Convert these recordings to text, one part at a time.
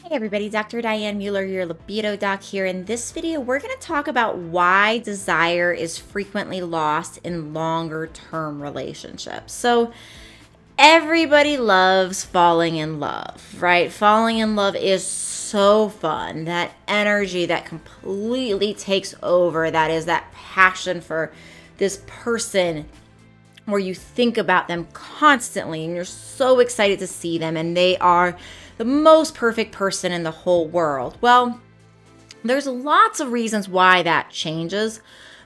Hey everybody, Dr. Diane Mueller, your libido doc here. In this video, we're going to talk about why desire is frequently lost in longer term relationships. So everybody loves falling in love, right? Falling in love is so fun. That energy that completely takes over, that is that passion for this person where you think about them constantly and you're so excited to see them and they are the most perfect person in the whole world. Well, there's lots of reasons why that changes,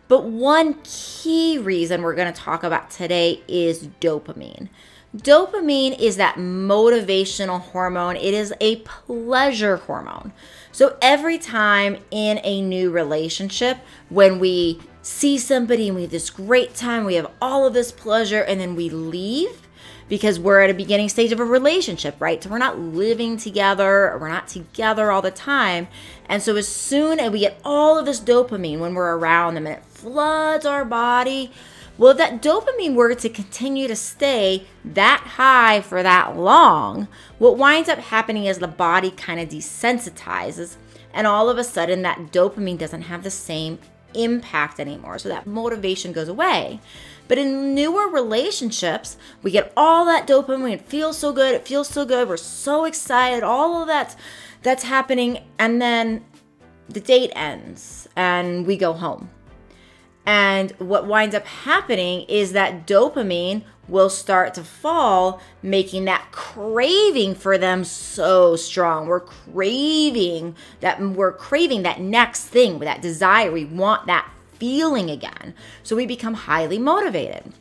but one key reason we're going to talk about today is dopamine. Dopamine is that motivational hormone. It is a pleasure hormone. So every time in a new relationship, when we see somebody and we have this great time, we have all of this pleasure, and then we leave because we're at a beginning stage of a relationship, right? So we're not living together, or we're not together all the time. And so as soon as we get all of this dopamine when we're around them and it floods our body, well, if that dopamine were to continue to stay that high for that long, what winds up happening is the body kind of desensitizes, and all of a sudden that dopamine doesn't have the same impact anymore. So that motivation goes away. But in newer relationships, we get all that dopamine. It feels so good. It feels so good. We're so excited. All of that's happening. And then the date ends and we go home. And what winds up happening is that dopamine will start to fall, making that craving for them so strong. We're craving that next thing, that desire. We want that feeling again. So we become highly motivated.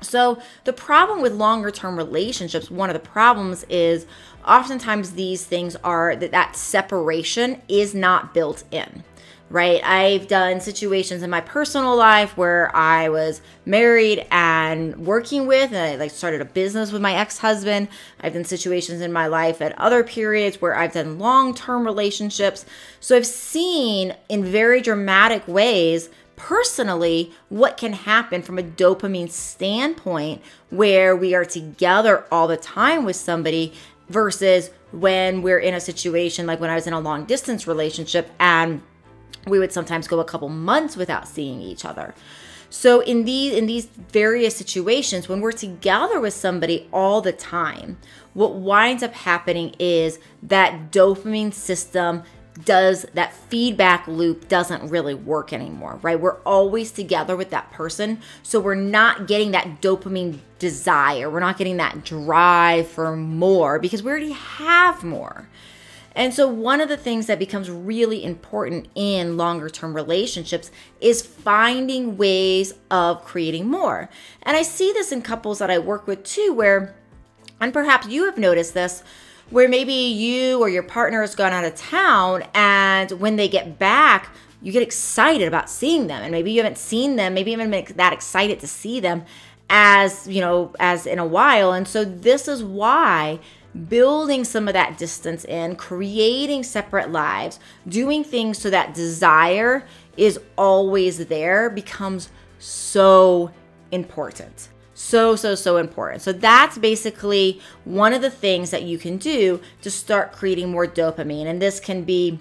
So the problem with longer term relationships, one of the problems is oftentimes these things are that separation is not built in. Right? I've done situations in my personal life where I was married and working with, and I started a business with my ex-husband. I've done situations in my life at other periods where I've done long-term relationships. So I've seen in very dramatic ways personally what can happen from a dopamine standpoint where we are together all the time with somebody versus when we're in a situation like when I was in a long distance relationship and we would sometimes go a couple months without seeing each other. So in these various situations, when we're together with somebody all the time, what winds up happening is that dopamine system that feedback loop doesn't really work anymore, right? We're always together with that person. So we're not getting that dopamine desire. We're not getting that drive for more because we already have more. And so one of the things that becomes really important in longer term relationships is finding ways of creating more. And I see this in couples that I work with too, where, and perhaps you have noticed this, where maybe you or your partner has gone out of town and when they get back, you get excited about seeing them. And maybe you haven't seen them, maybe you haven't been that excited to see them as in a while. And so this is why building some of that distance in, creating separate lives, doing things so that desire is always there becomes so important. So important. So that's basically one of the things that you can do to start creating more dopamine. And this can be,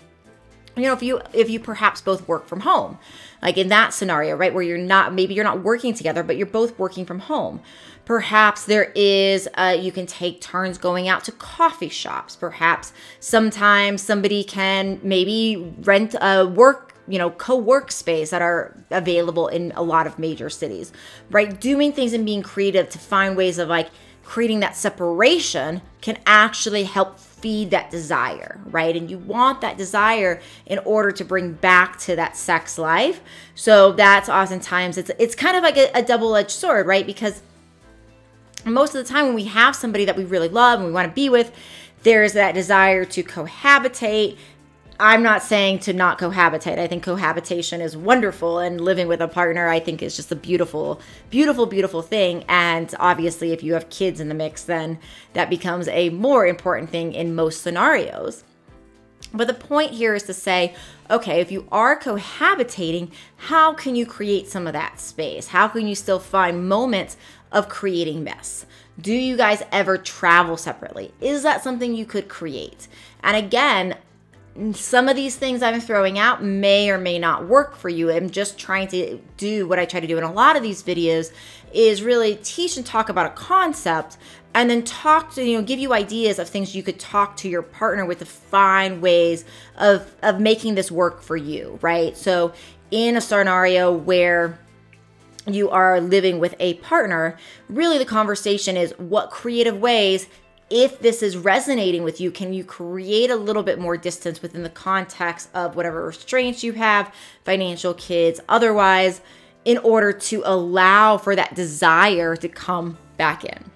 if you perhaps both work from home, like in that scenario, right, where maybe you're not working together, but you're both working from home. Perhaps there is, you can take turns going out to coffee shops. Perhaps sometimes somebody can maybe rent a co-work space that are available in a lot of major cities, right? Doing things and being creative to find ways of creating that separation can actually help feed that desire, right? And you want that desire in order to bring back to that sex life. So that's oftentimes, it's kind of like a double-edged sword, right? Because most of the time when we have somebody that we really love and we want to be with, there's that desire to cohabitate. I'm not saying to not cohabitate. I think cohabitation is wonderful, and living with a partner, I think, is just a beautiful, beautiful, beautiful thing. And obviously, if you have kids in the mix, then that becomes a more important thing in most scenarios. But the point here is to say, okay, if you are cohabitating, how can you create some of that space? How can you still find moments of creating mess? Do you guys ever travel separately? Is that something you could create? And again, some of these things I'm throwing out may or may not work for you. I'm just trying to do what I try to do in a lot of these videos is really teach and talk about a concept and then talk to, give you ideas of things you could talk to your partner with to find ways of making this work for you, right? So in a scenario where you are living with a partner, really the conversation is what creative ways, if this is resonating with you, can you create a little bit more distance within the context of whatever restraints you have, financial, kids, otherwise, in order to allow for that desire to come back in.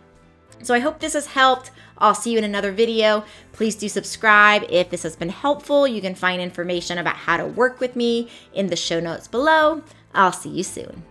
So I hope this has helped. I'll see you in another video. Please do subscribe if this has been helpful. You can find information about how to work with me in the show notes below. I'll see you soon.